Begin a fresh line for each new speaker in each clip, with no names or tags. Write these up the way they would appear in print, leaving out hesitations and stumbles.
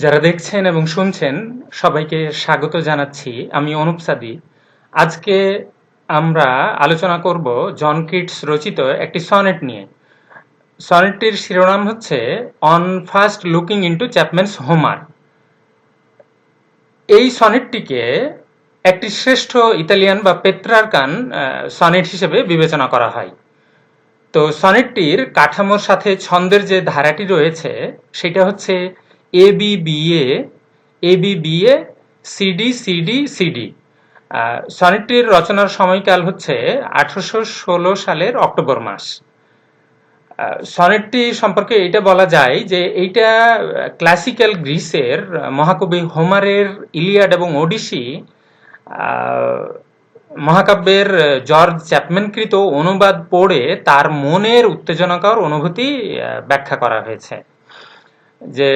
যারা দেখছেন এবং শুনছেন সবাইকে স্বাগত জানাচ্ছি। আমি অনুপ সাদি। আজকে আমরা আলোচনা করব জন কিটস রচিত একটি সনেট নিয়ে। সনেটটির শিরোনাম হচ্ছে on first looking into Chapman's Homer. এই সনেটটিকে একটি শ্রেষ্ঠ ইতালিয়ান বা পেত্রার্কান সনেট হিসেবে বিবেচনা করা হয়। তো সনেটটির কাঠামোর সাথে ছন্দের যে ধারাটি রয়েছে সেটা হচ্ছে A B B A B B A CD CD CD. সনেটটির রচনার সময়কাল হচ্ছে 1816 সালের অক্টোবর মাস। সনেটটি সম্পর্কে এটা বলা যায় যে এইটা ক্লাসিক্যাল গ্রিসের মহাকবি হোমারের ইলিয়াড এবং ওডিসি মহাকাব্যের জর্জ চ্যাপম্যানকৃত অনুবাদ পড়ে তার মনের উত্তেজনাকর অনুভূতি ব্যাখ্যা করা হয়েছে। যে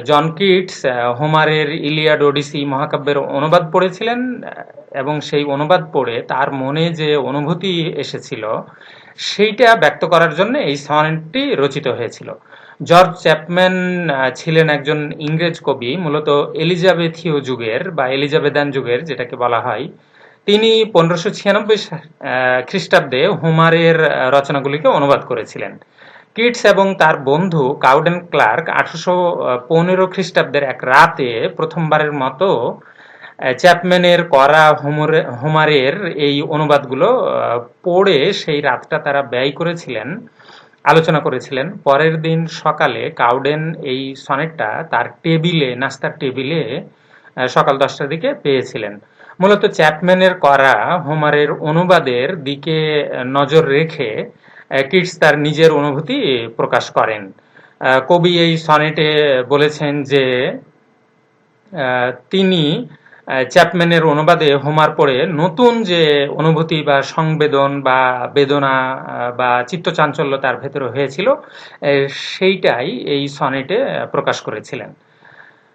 জন কিটস হোমারের ইলিয়াড ওডিসি মহাকাব্যের অনুবাদ পড়েছিলেন এবং সেই অনুবাদ পড়ে তার মনে যে অনুভূতি এসেছিল সেইটা ব্যক্ত করার জন্য এই সনেটটি রচিত হয়েছিল। জর্জ চ্যাপম্যান ছিলেন একজন ইংরেজ কবি, মূলত এলিজাবেথীয় যুগের বা এলিজাবেথান যুগের যেটাকে বলা হয়। তিনি 1596 খ্রিস্টাব্দে হোমারের রচনাগুলিকে অনুবাদ করেছিলেন। কিটস এবং তার বন্ধু কাউডেন ক্লার্ক 1815 খ্রিস্টাব্দের এক রাতে প্রথমবারের মতো চ্যাপম্যানের করা হোমারের এই অনুবাদগুলো পড়ে সেই রাতটা তারা ব্যয় করেছিলেন, আলোচনা করেছিলেন। পরের দিন সকালে কাউডেন এই সনেটটা তার টেবিলে, নাস্তার টেবিলে সকাল 10টার দিকে পেয়েছিলেন। মূলত চ্যাপম্যানের করা হোমারের অনুবাদের দিকে নজর রেখে কিটস তার নিজের অনুভূতি প্রকাশ করেন। কবি এই সনেটে বলেছেন যে তিনি চ্যাপম্যানের অনুবাদে হোমার পড়ে নতুন যে অনুভূতি বা সংবেদন বা বেদনা বা চিত্তচাঞ্চল্য তার ভেতরে হয়েছিল সেইটাই এই সনেটে প্রকাশ করেছিলেন।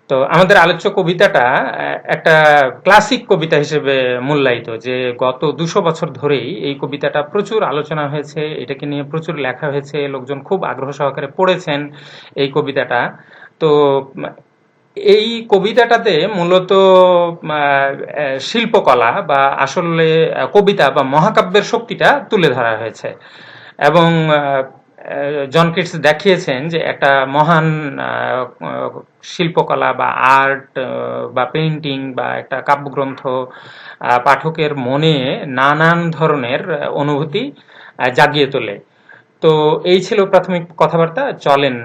তো আমাদের আলোচ্য কবিতাটা একটা ক্লাসিক কবিতা হিসেবে মূল্যায়িত, যে গত 200 বছর ধরেই এই কবিতাটা প্রচুর আলোচনা হয়েছে, এটাকে নিয়ে প্রচুর লেখা হয়েছে, লোকজন খুব আগ্রহ সহকারে পড়েছেন এই কবিতাটা। তো এই কবিতাটাতে মূলত শিল্পকলা বা আসলে কবিতা বা মহাকাব্যের শক্তিটা তুলে ধরা হয়েছে এবং জন কিটস দেখিয়েছেন যে একটা মহান শিল্পকলা বা আর্ট বা পেইন্টিং বা একটা কাব্যগ্রন্থ পাঠকের মনে নানান ধরনের অনুভূতি জাগিয়ে তোলে। তো এই ছিল প্রাথমিক কথাবার্তা। চলেন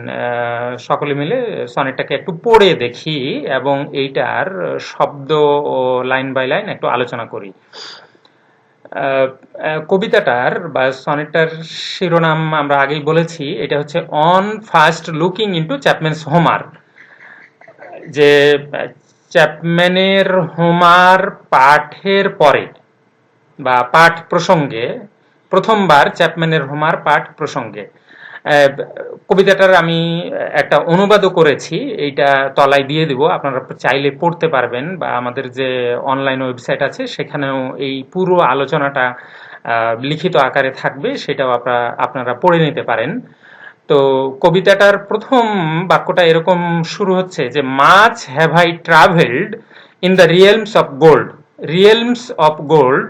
সকলে মিলে সনেটটাকে একটু পড়ে দেখি এবং এইটার শব্দ ও লাইন বাই লাইন একটু আলোচনা করি। কবিতাটার বা সনেটটার শিরোনাম আমরা আগেই বলেছি, এটা হচ্ছে on first looking into Chapman's Homer. যে চ্যাপম্যানের হোমার পাঠের পরে বা পাঠ প্রসঙ্গে, প্রথমবার চ্যাপম্যানের হোমার পাঠ প্রসঙ্গে কবিতাটার আমি একটা অনুবাদও করেছি, এইটা তলায় দিয়ে দিব, আপনারা চাইলে পড়তে পারবেন বা আমাদের যে অনলাইন ওয়েবসাইট আছে সেখানেও এই পুরো আলোচনাটা লিখিত আকারে থাকবে, সেটাও আপনারা পড়ে নিতে পারেন। তো কবিতাটার প্রথম বাক্যটা এরকম শুরু হচ্ছে যে much have I travelled in the realms of gold. Realms of gold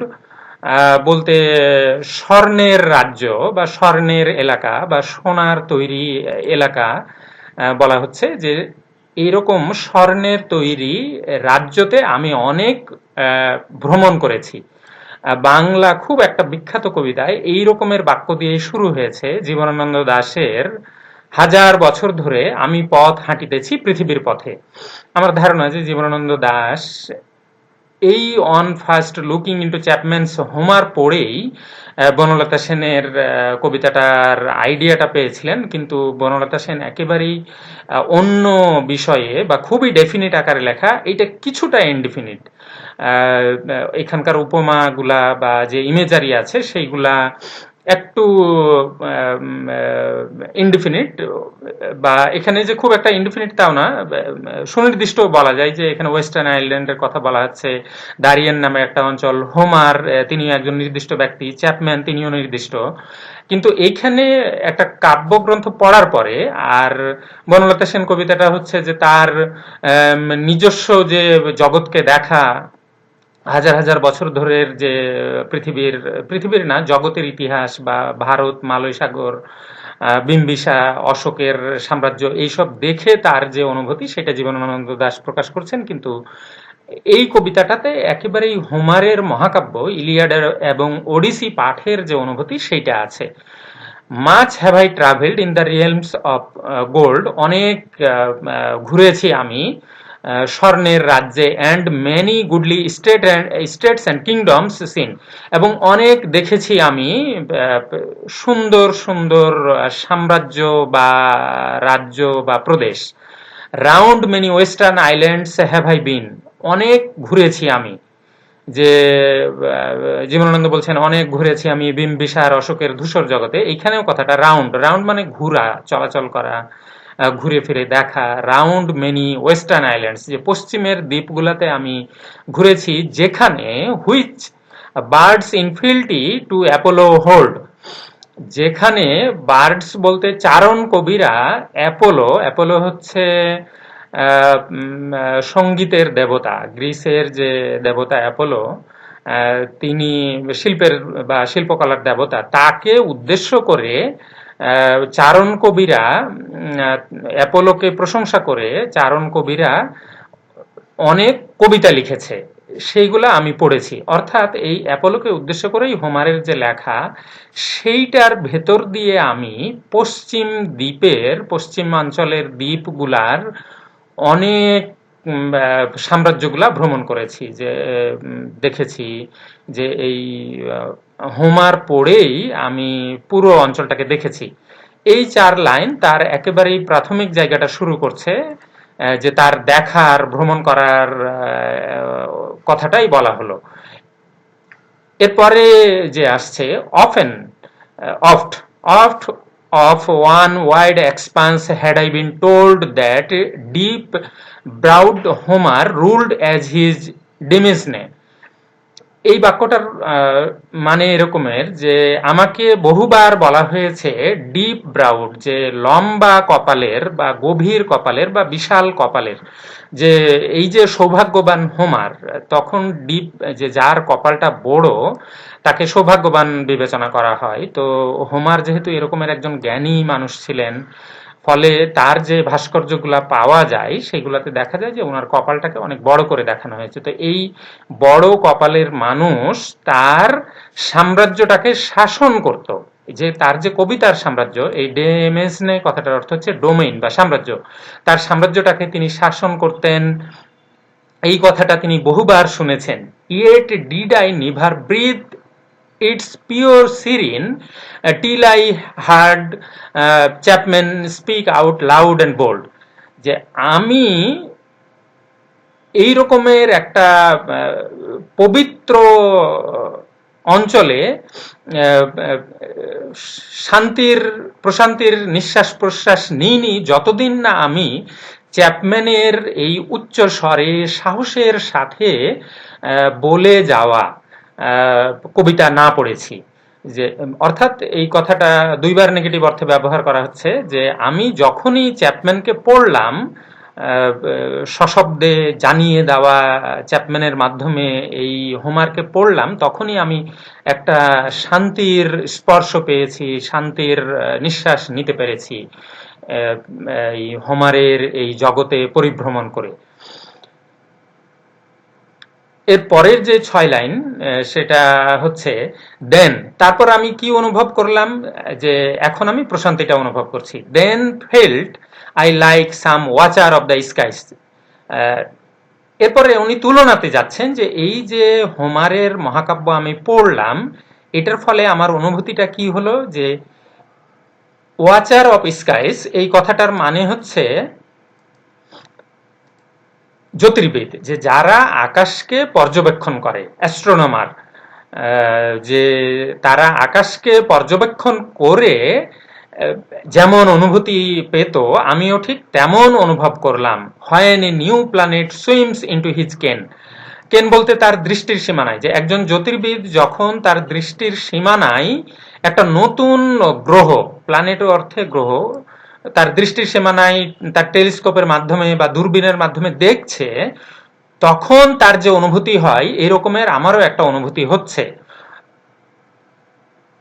বলতে স্বর্ণের রাজ্য বা স্বর্ণের এলাকা বা সোনার তৈরি এলাকা বলা হচ্ছে, যে এইরকম স্বর্ণের তৈরি রাজ্যতে আমি অনেক ভ্রমণ করেছি। বাংলা খুব একটা বিখ্যাত কবিতায় এই রকমের বাক্য দিয়ে শুরু হয়েছে জীবনানন্দ দাশের হাজার বছর ধরে আমি পথ হাঁটিতেছি পৃথিবীর পথে। আমার ধারণা যে জীবনানন্দ দাশ এই on first looking into Chapman's Homer পড়েই বনলতা সেনের কবিতাটার আইডিয়াটা পেয়েছিলেন, কিন্তু বনলতা সেন একেবারেই অন্য বিষয়ে বা খুবই ডেফিনিট আকারে লেখা, এইটা কিছুটা ইনডিফিনিট। এখানকার উপমাগুলা বা যে ইমেজারি আছে সেইগুলা একটু ইনডিফিনিট, বা এখানে যে খুব একটা ইনডিফিনিট তাও না, সুনির্দিষ্ট বলা যায় যে এখানে ওয়েস্টার্ন আইল্যান্ডের কথা বলা হচ্ছে, দারিয়েন নামে একটা অঞ্চল, হোমার তিনি একজন নির্দিষ্ট ব্যক্তি, চ্যাপম্যান তিনিও নির্দিষ্ট। কিন্তু এইখানে একটা কাব্যগ্রন্থ পড়ার পরে, আর বনলতা সেন কবিতাটা হচ্ছে যে তার নিজস্ব যে জগৎকে দেখা, হাজার হাজার বছর ধরের যে পৃথিবীর পৃথিবীর না জগতের ইতিহাস, বা ভারত, মালয় সাগর, বিম্বিসার, অশোকের সাম্রাজ্য, এইসব দেখে তার যে অনুভূতি সেটা জীবনানন্দ দাশ প্রকাশ করছেন। কিন্তু এই কবিতাটাতে একেবারেই হোমারের মহাকাব্য ইলিয়াড এবং ওডিসি পাঠের যে অনুভূতি সেইটা আছে। Much have I travelled in the realms of gold, অনেক ঘুরেছি আমি স্বর্ণের রাজ্যে, and many goodly states and kingdoms seen, এবং অনেক দেখেছি আমি সুন্দর সুন্দর সাম্রাজ্য বা রাজ্য বা প্রদেশ। Round many western islands have I been, অনেক ঘুরেছি আমি। যে জীবনানন্দ বলছেন অনেক ঘুরেছি আমি বিম্বিসার, অশোকের ধূসর জগতে। এইখানেও কথাটা রাউন্ড, রাউন্ড মানে ঘুরা, চলাচল করা, ঘুরে ফিরে দেখা। রাউন্ড মেনি ওয়েস্টার্ন আইল্যান্ডস, যে পশ্চিমের দ্বীপগুলোতে আমি ঘুরেছি, যেখানে which bards in fealty to Apollo hold, যেখানে বার্ডস বলতে চারণ কবিরা, অ্যাপোলো, অ্যাপোলো হচ্ছে সঙ্গীতের দেবতা, গ্রিসের যে দেবতা অ্যাপোলো, তিনি শিল্পের বা শিল্পকলার দেবতা, তাকে উদ্দেশ্য করে চারণ কবিরা, অ্যাপোলোকে প্রশংসা করে চারণ কবিরা অনেক কবিতা লিখেছে, সেইগুলা আমি পড়েছি। অর্থাৎ এই অ্যাপোলোকে উদ্দেশ্য করেই হোমারের যে লেখা, সেইটার ভেতর দিয়ে আমি পশ্চিম দ্বীপের, পশ্চিমাঞ্চলের দ্বীপগুলার অনেক সাম্রাজ্যগুলা ভ্রমণ করেছি, যে দেখেছি যে এই হোমার পড়েই আমি পুরো অঞ্চলটাকে দেখেছি। এই 4 লাইন তার একেবারেই প্রাথমিক জায়গাটা শুরু করছে, যে তার দেখার, ভ্রমণ করার কথাটাই বলা হলো। এরপরে যে আসছে often, oft, oft of one wide expanse had I been told that deep browed Homer ruled as his demesne. এই বাক্যটার মানে এরকমের যে আমাকে বহুবার বলা হয়েছে ডিপ ব্রাউড, যে লম্বা কপালের বা গভীর কপালের বা বিশাল কপালের, যে এই যে সৌভাগ্যবান হোমার, তখন ডিপ, যে যার কপালটা বড় তাকে সৌভাগ্যবান বিবেচনা করা হয়। তো হোমার যেহেতু এরকমের একজন জ্ঞানী মানুষ ছিলেন, ফলে তার যে ভাস্কর্যগুলা পাওয়া যায় সেগুলাতে দেখা যায় যে ওনার কপালটাকে অনেক বড় করে দেখানো হয়েছে। তো এই বড় কপালের মানুষ তার সাম্রাজ্যটাকে শাসন করত, যে তার যে কবিতার সাম্রাজ্য, এই ডেমেসনে কথাটার অর্থ হচ্ছে ডোমেইন বা সাম্রাজ্য, তার সাম্রাজ্যটাকে তিনি শাসন করতেন। এই কথাটা তিনি বহুবার শুনেছেন। Yet did I never breathe its pure serene till I heard Chapman speak out loud and bold, যে আমি এই রকমের একটা পবিত্র অঞ্চলে শান্তির প্রশান্তির নিঃশ্বাস প্রশ্বাস নিইনি যতদিন না আমি চ্যাপম্যানের এই উচ্চ স্বরে সাহসের সাথে বলে যাওয়া কবিতা না পড়েছি। যে অর্থাৎ এই কথাটা দুইবার নেগেটিভ অর্থে ব্যবহার করা হচ্ছে, যে আমি যখনই চ্যাপম্যানকে পড়লাম, সশব্দে জানিয়ে দেওয়া চ্যাপম্যানের মাধ্যমে এই হোমারকে পড়লাম, তখনই আমি একটা শান্তির স্পর্শ পেয়েছি, শান্তির নিঃশ্বাস নিতে পেরেছি এই হোমারের এই জগতে পরিভ্রমণ করে। এর পরের যে 6 লাইন সেটা হচ্ছে দেন, তারপর আমি কি অনুভব করলাম, যে এখন আমি প্রশান্তিটা অনুভব করছি। Then felt I like some watcher of the skies. এরপরে উনি তুলনাতে যাচ্ছেন যে এই যে হোমারের মহাকাব্য আমি পড়লাম, এটার ফলে আমার অনুভূতিটা কি হলো, যে ওয়াচার অফ স্কাইস এই কথাটার মানে হচ্ছে জ্যোতির্বিদ, যে যারা আকাশকে পর্যবেক্ষণ করে, অ্যাস্ট্রোনমার, যে তারা আকাশকে পর্যবেক্ষণ করে যেমন অনুভূতি পেত, আমিও ঠিক তেমন অনুভব করলাম। When a new planet swims into his কেন। কেন বলতে তার দৃষ্টির সীমানায়, যে একজন জ্যোতির্বিদ যখন তার দৃষ্টির সীমানায় একটা নতুন গ্রহ, প্ল্যানেট অর্থে গ্রহ, তার দৃষ্টির সীমানায় তার টেলিস্কোপের মাধ্যমে বা দূরবীনের মাধ্যমে দেখছে, তখন তার যে অনুভূতি হয়, এরকমের আমারও একটা অনুভূতি হচ্ছে।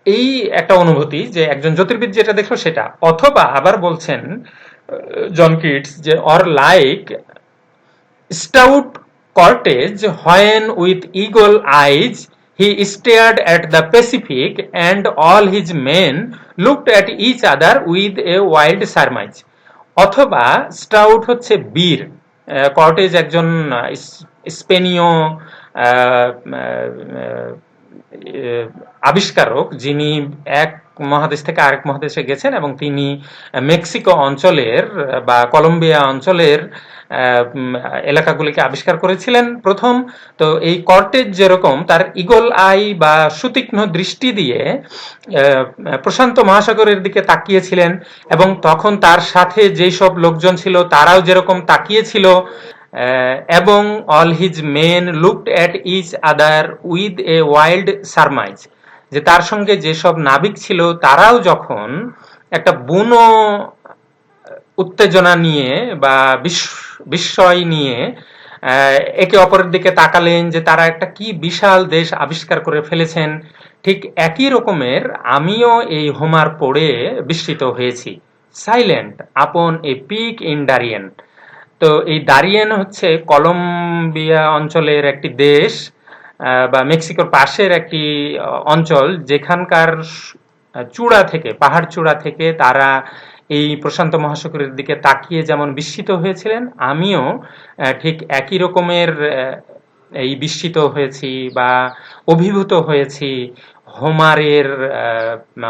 এই একটা অনুভূতি যে একজন জ্যোতির্বিদ যেটা দেখলো সেটা। অথবা আবার বলছেন জন কিটস যে or like stout Cortez when with eagle eyes he stared at the Pacific and all his men looked at each other with a wild surmise. অথবা স্টাউট হচ্ছে বীর, কর্টেজ একজন স্পেনীয় আহ, আহ, আবিষ্কারক, যিনি এক মহাদেশ থেকে আরেক মহাদেশে গেছেন এবং তিনি মেক্সিকো অঞ্চলের বা কলম্বিয়া অঞ্চলের এলাকাগুলিকে আবিষ্কার করেছিলেন প্রথম। তো এই কর্টেজ যেরকম তার ইগল আই বা সুতীক্ষ্ণ দৃষ্টি দিয়ে প্রশান্ত মহাসাগরের দিকে তাকিয়েছিলেন, এবং তখন তার সাথে যেই সব লোকজন ছিল তারাও যেরকম তাকিয়েছিল, এবং all his men looked at each other with a wild surmise, যে তার সঙ্গে যেসব নাবিক ছিল তারাও যখন একটা বুনো উত্তেজনা নিয়ে বা বিস্ময় নিয়ে একে অপরের দিকে তাকালেন, যে তারা একটা কি বিশাল দেশ আবিষ্কার করে ফেলেছেন। ঠিক একই রকমের আমিও এই হোমার পড়ে বিস্মিত হয়েছি। সাইলেন্ট আপন এ পিক ইন ডারিয়েন। তো এই দারিয়েন হচ্ছে কলম্বিয়া অঞ্চলের একটি দেশ, বা মেক্সিকোর পাশের একটি অঞ্চল, যেখানকার চূড়া থেকে, পাহাড় চূড়া থেকে তারা এই প্রশান্ত মহাসাগরের দিকে তাকিয়ে যেমন বিস্মিত হয়েছিলেন, আমিও ঠিক একই রকমের এই বিস্মিত হয়েছি বা অভিভূত হয়েছি হোমারের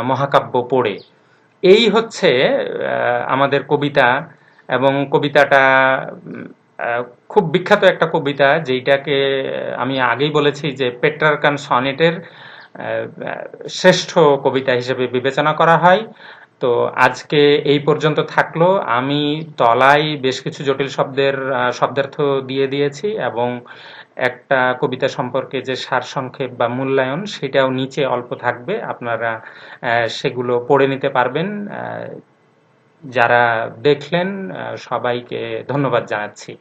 মহাকাব্য পড়ে। এই হচ্ছে আমাদের কবিতা, এবং কবিতাটা খুব বিখ্যাত একটা কবিতা, যেটাকে আমি আগেই বলেছি যে পেট্রার্কান সনেটের শ্রেষ্ঠ কবিতা হিসেবে বিবেচনা করা হয়। তো আজকে এই পর্যন্ত থাকলো। আমি তলায় বেশ কিছু জটিল শব্দের শব্দার্থ দিয়ে দিয়েছি, এবং একটা কবিতা সম্পর্কে যে সারসংক্ষেপ বা মূল্যায়ন সেটাও নিচে অল্প থাকবে, আপনারা সেগুলো পড়ে নিতে পারবেন। যারা দেখলেন সবাইকে ধন্যবাদ জানাচ্ছি।